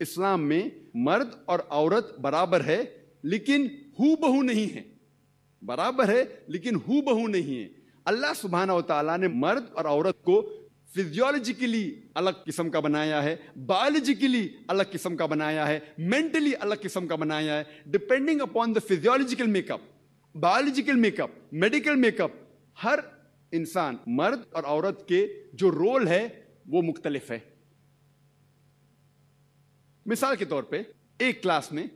اسلام میں مرد اور عورت برابر ہے لیکن ہو بہو نہیں ہے. برابر ہے لیکن ہو بہو نہیں ہے. اللہ سبحانہ و تعالیٰ نے مرد اور عورت کو فزیولوجیکلی الگ قسم کا بنایا ہے, بایولوجیکلی الگ قسم کا بنایا ہے, مینٹلی الگ قسم کا بنایا ہے. Depending upon the physiological make up, biological make up, medical make up, ہر انسان مرد اور عورت کے جو رول ہے وہ مختلف ہے. مثال کے طور پہ ایک کلاس میں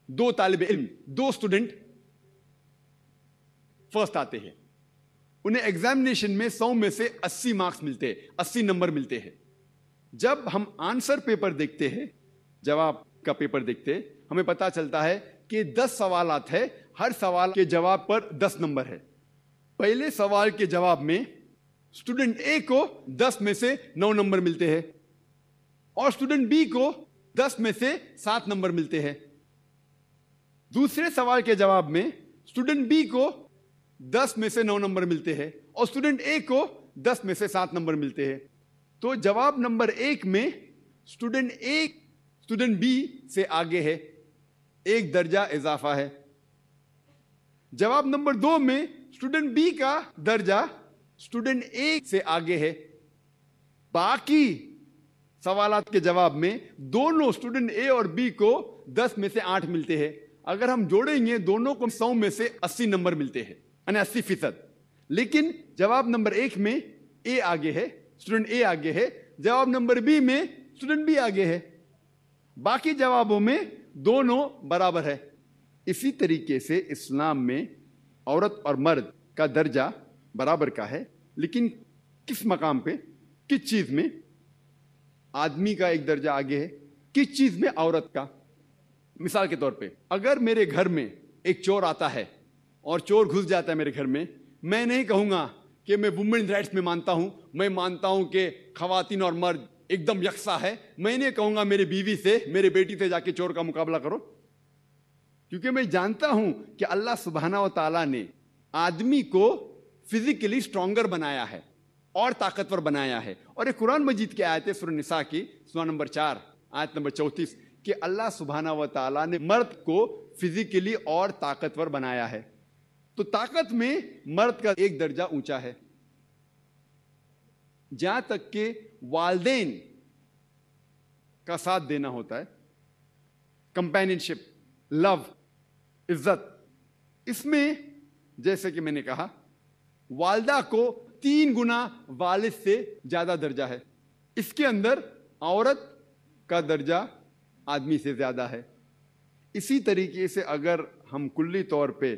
2 طالب علم, 2 اسٹوڈنٹ فرسٹ آتے ہیں. انہیں ایگزامینیشن میں 100 میں سے 80 مارکس ملتے ہیں, 80 نمبر ملتے ہیں. جب ہم آنسر پیپر دیکھتے ہیں, جواب کا پیپر دیکھتے ہیں, ہمیں پتا چلتا ہے کہ 10 سوالات ہے, ہر سوال کے جواب پر 10 نمبر ہے. پہلے سوال کے جواب میں اسٹوڈنٹ اے کو 10 میں سے 9 نمبر ملتے ہیں اور اسٹوڈنٹ بی کو 10 میں سے 7 نمبر ملتے ہیں. دوسرے سوال کے جواب میں اسٹوڈنٹ بی کو 10 میں سے 9 نمبر ملتے ہیں اور اسٹوڈنٹ اے کو 10 میں سے 7 نمبر ملتے ہیں. تو جواب نمبر 1 میں اسٹوڈنٹ اے اسٹوڈنٹ بی سے آگے ہے, 1 درجہ اضافہ ہے. جواب نمبر 2 میں اسٹوڈنٹ بی کا درجہ اسٹوڈنٹ اے سے آگے ہے. باقی سوالات کے جواب میں دونوں اسٹوڈنٹ اے اور بی کو 10 میں سے 8 ملتے ہیں. اگر ہم جوڑیں گے دونوں کو 100 میں سے 80 نمبر ملتے ہیں, یعنی 80%. لیکن جواب نمبر 1 میں اے آگے ہے, اسٹوڈنٹ اے آگے ہے. جواب نمبر بی میں اسٹوڈنٹ بی آگے ہے. باقی جوابوں میں دونوں برابر ہے. اسی طریقے سے اسلام میں عورت اور مرد کا درجہ برابر کا ہے, لیکن کس مقام پہ, کس چیز میں آدمی کا ایک درجہ آگے ہے, کس چیز میں عورت کا. مثال کے طور پہ اگر میرے گھر میں ایک چور آتا ہے اور چور گھس جاتا ہے میرے گھر میں نہیں کہوں گا کہ میں وومن رائٹس میں مانتا ہوں, میں مانتا ہوں کہ خواتین اور مرد ایک دم یکساں ہے. میں نہیں کہوں گا میری بیوی سے, میری بیٹی سے جا کے چور کا مقابلہ کرو, کیونکہ میں جانتا ہوں کہ اللہ سبحانہ و تعالیٰ نے آدمی کو فزیکلی اسٹرانگر بنایا ہے اور طاقتور بنایا ہے. اور ایک قرآن مجید کی آیت ہے سورہ نساء کی سورہ نمبر 4 آیت نمبر 34 کہ اللہ سبحانہ و تعالیٰ نے مرد کو فزیکلی اور طاقتور بنایا ہے. تو طاقت میں مرد کا ایک درجہ اونچا ہے. جہاں تک کہ والدین کا ساتھ دینا ہوتا ہے, کمپینین شپ, لو, عزت, اس میں جیسے کہ میں نے کہا والدہ کو 3 گنا والد سے زیادہ درجہ ہے. اس کے اندر عورت کا درجہ آدمی سے زیادہ ہے. اسی طریقے سے اگر ہم کلی طور پہ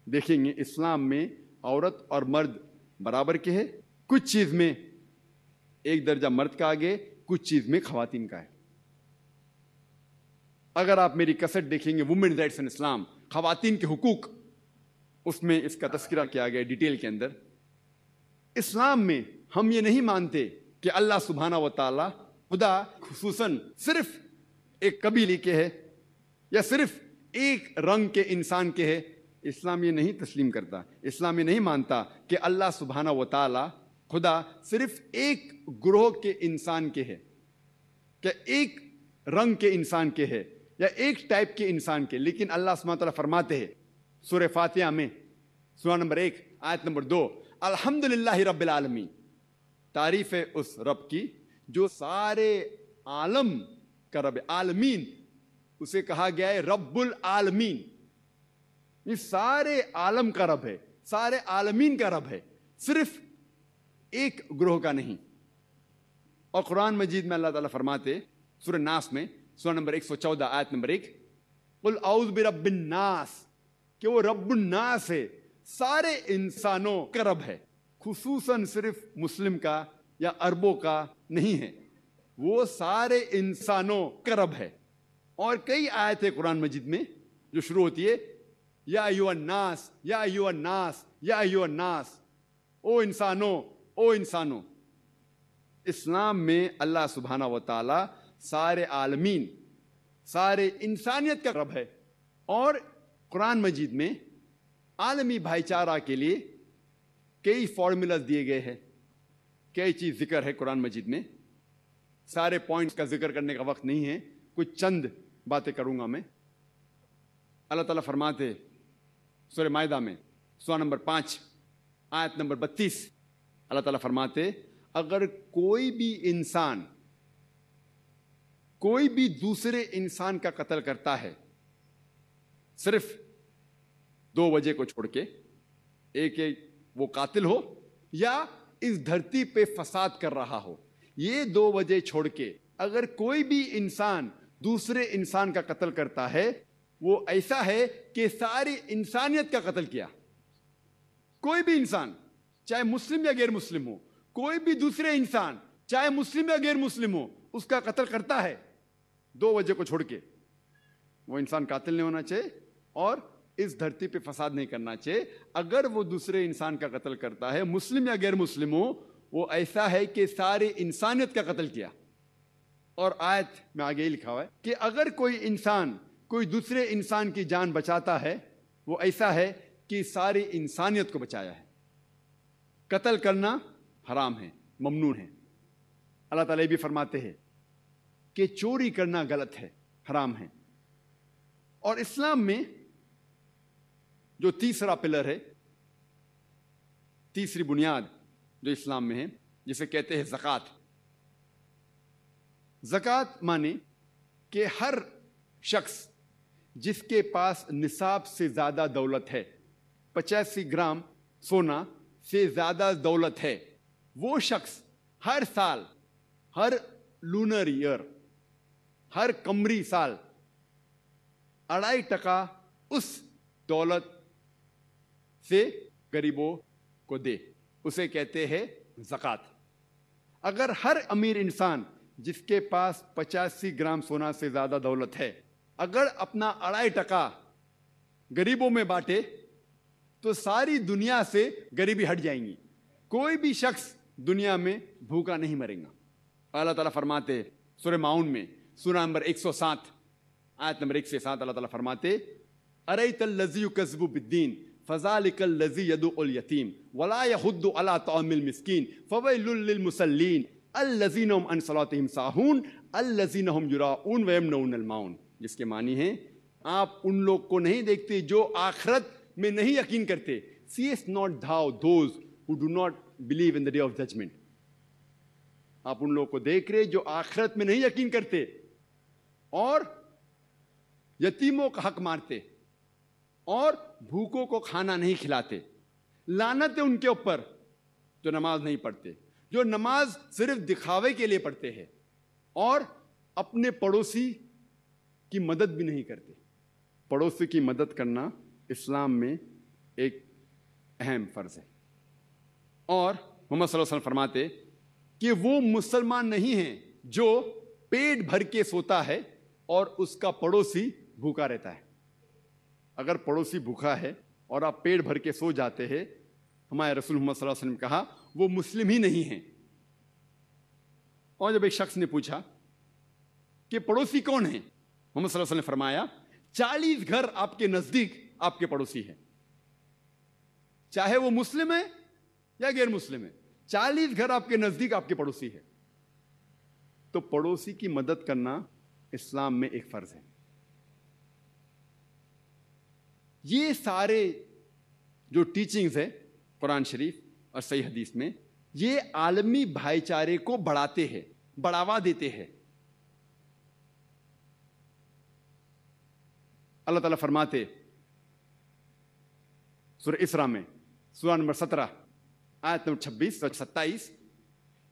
دیکھیں گے اسلام میں عورت اور مرد برابر کے ہیں. کچھ چیز میں ایک درجہ مرد کا آگے, کچھ چیز میں خواتین کا ہے. اگر آپ میری کیسٹ دیکھیں گے وومن رائٹس ان اسلام, خواتین کے حقوق, اس میں اس کا تذکرہ کیا گیا ڈیٹیل کے اندر. اسلام میں ہم یہ نہیں مانتے کہ اللہ سبحانہ و تعالی خدا خصوصاً صرف ایک قبیلے کے ہے یا صرف ایک رنگ کے انسان کے ہے. اسلام یہ نہیں تسلیم کرتا, اسلام یہ نہیں مانتا کہ اللہ سبحانہ و تعالی خدا صرف ایک گروہ کے انسان کے ہے, کہ ایک رنگ کے انسان کے ہے یا ایک ٹائپ کے انسان کے. لیکن اللہ سبحانہ و تعالی فرماتے ہیں سورہ فاتحہ میں سورہ نمبر 1 آیت نمبر 2 الحمدللہ رب العالمین, تعریف ہے اس رب کی جو سارے عالم کا رب. عالمین اسے کہا گیا ہے رب العالمین, یہ سارے عالم کا رب ہے, سارے عالمین کا رب ہے, صرف ایک گروہ کا نہیں. اور قرآن مجید میں اللہ تعالیٰ فرماتے سورہ ناس میں سورہ نمبر 114 آیت نمبر 1 قل اعوذ برب الناس, کہ وہ رب الناس ہے, سارے انسانوں کا رب ہے, خصوصاً صرف مسلم کا یا عربوں کا نہیں ہے, وہ سارے انسانوں کا رب ہے. اور کئی آیتیں قرآن مجید میں جو شروع ہوتی ہے یا ایھا الناس, یا ایھا الناس, یا ایھا الناس, او انسانوں, او انسانوں. اسلام میں اللہ سبحانہ و تعالی سارے عالمین, سارے انسانیت کا رب ہے. اور قرآن مجید میں عالمی بھائی چارہ کے لیے کئی فارمولاز دیے گئے ہیں, کئی چیز ذکر ہے قرآن مجید میں. سارے پوائنٹس کا ذکر کرنے کا وقت نہیں ہے, کچھ چند باتیں کروں گا میں. اللہ تعالیٰ فرماتے سورہ مائدہ میں سورہ نمبر 5 آیت نمبر 32, اللہ تعالیٰ فرماتے اگر کوئی بھی انسان کوئی بھی دوسرے انسان کا قتل کرتا ہے صرف 2 وجہ کو چھوڑ کے, ایک وہ قاتل ہو یا اس دھرتی پہ فساد کر رہا ہو, یہ 2 وجہ چھوڑ کے اگر کوئی بھی انسان دوسرے انسان کا قتل کرتا ہے وہ ایسا ہے کہ ساری انسانیت کا قتل کیا. کوئی بھی انسان چاہے مسلم یا غیر مسلم ہو, کوئی بھی دوسرے انسان چاہے مسلم یا غیر مسلم ہو, اس کا قتل کرتا ہے 2 وجہ کو چھوڑ کے. وہ انسان قاتل نہیں ہونا چاہیے اور اس دھرتی پہ فساد نہیں کرنا چاہیے. اگر وہ دوسرے انسان کا قتل کرتا ہے مسلم یا غیر مسلم ہو, وہ ایسا ہے کہ ساری انسانیت کا قتل کیا. اور آیت میں آگے ہی لکھا ہوا ہے کہ اگر کوئی انسان کوئی دوسرے انسان کی جان بچاتا ہے وہ ایسا ہے کہ ساری انسانیت کو بچایا ہے. قتل کرنا حرام ہے, ممنوع ہے. اللہ تعالیٰ بھی فرماتے ہیں کہ چوری کرنا غلط ہے, حرام ہے. اور اسلام میں جو تیسرا پلر ہے, تیسری بنیاد جو اسلام میں ہے, جسے کہتے ہیں زکوٰۃ. زکوٰۃ مانے کہ ہر شخص جس کے پاس نصاب سے زیادہ دولت ہے, 85 گرام سونا سے زیادہ دولت ہے, وہ شخص ہر سال, ہر لونر ایئر, ہر قمری سال 2.5% اس دولت سے غریبوں کو دے. اسے کہتے ہیں زکوٰۃ. اگر ہر امیر انسان جس کے پاس 85 گرام سونا سے زیادہ دولت ہے اگر اپنا 2.5% غریبوں میں بانٹے تو ساری دنیا سے غریبی ہٹ جائیں گی. کوئی بھی شخص دنیا میں بھوکا نہیں مرے گا. اللہ تعالیٰ فرماتے سورہ ماؤن میں سورہ نمبر 107 آیت نمبر 1 سے 7, اللہ تعالیٰ فرماتے اَرَيْتَ الَّذِي يُكَذِّبُ بِالدِّينِ فَذَلِكَ الَّذِي يَدُعُّ الْيَتِيمَ وَلَا يَحُضُّ عَلَىٰ طَعَامِ الْمِسْكِينِ فَوَيْلٌ لِّلْمُصَلِّينَ الَّذِينَ هُمْ عَنْ صَلَاتِهِمْ سَاهُونَ الَّذِينَ هُمْ يُرَاءُونَ وَيَمْنَعُونَ الْمَاعُونَ. جس کے معنی ہے آپ ان لوگ کو نہیں دیکھتے جو آخرت میں نہیں یقین کرتے. Seest not thou those who do not believe in the day of judgment. آپ ان لوگوں کو دیکھ رہے جو آخرت میں نہیں یقین کرتے اور یتیموں کا حق مارتے اور بھوکوں کو کھانا نہیں کھلاتے. لعنت ہے ان کے اوپر جو نماز نہیں پڑھتے, جو نماز صرف دکھاوے کے لیے پڑھتے ہیں اور اپنے پڑوسی کی مدد بھی نہیں کرتے. پڑوسی کی مدد کرنا اسلام میں ایک اہم فرض ہے. اور محمد صلی اللہ علیہ وسلم فرماتے کہ وہ مسلمان نہیں ہیں جو پیٹ بھر کے سوتا ہے اور اس کا پڑوسی بھوکا رہتا ہے. اگر پڑوسی بھوکا ہے اور آپ پیٹ بھر کے سو جاتے ہیں, ہمارے رسول محمد صلی اللہ علیہ وسلم نے کہا وہ مسلم ہی نہیں ہیں. اور جب ایک شخص نے پوچھا کہ پڑوسی کون ہیں, محمد صلی اللہ علیہ وسلم نے فرمایا 40 گھر آپ کے نزدیک آپ کے پڑوسی ہیں, چاہے وہ مسلم ہے یا غیر مسلم ہے, 40 گھر آپ کے نزدیک آپ کے پڑوسی ہے. تو پڑوسی کی مدد کرنا اسلام میں ایک فرض ہے. یہ سارے جو ٹیچنگز ہے قرآن شریف اور صحیح حدیث میں, یہ عالمی بھائی چارے کو بڑھاتے ہیں, بڑھاوا دیتے ہیں. اللہ تعالیٰ فرماتے سورہ اسراء میں سورہ نمبر 17 آیت نمبر 26 اور 27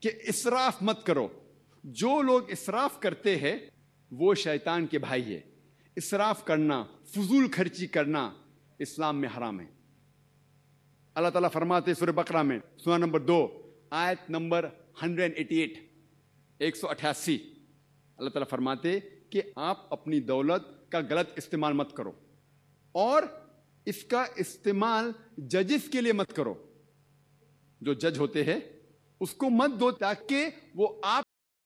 کہ اسراف مت کرو. جو لوگ اسراف کرتے ہیں وہ شیطان کے بھائی ہے. اسراف کرنا, فضول خرچی کرنا اسلام میں حرام ہے. اللہ تعالیٰ فرماتے سورہ بقرہ میں سورہ نمبر 2 آیت نمبر 188 188 اللہ تعالیٰ فرماتے کہ آپ اپنی دولت کا غلط استعمال مت کرو اور اس کا استعمال ججز کے لیے مت کرو. جو جج ہوتے ہیں اس کو مت دو تاکہ وہ آپ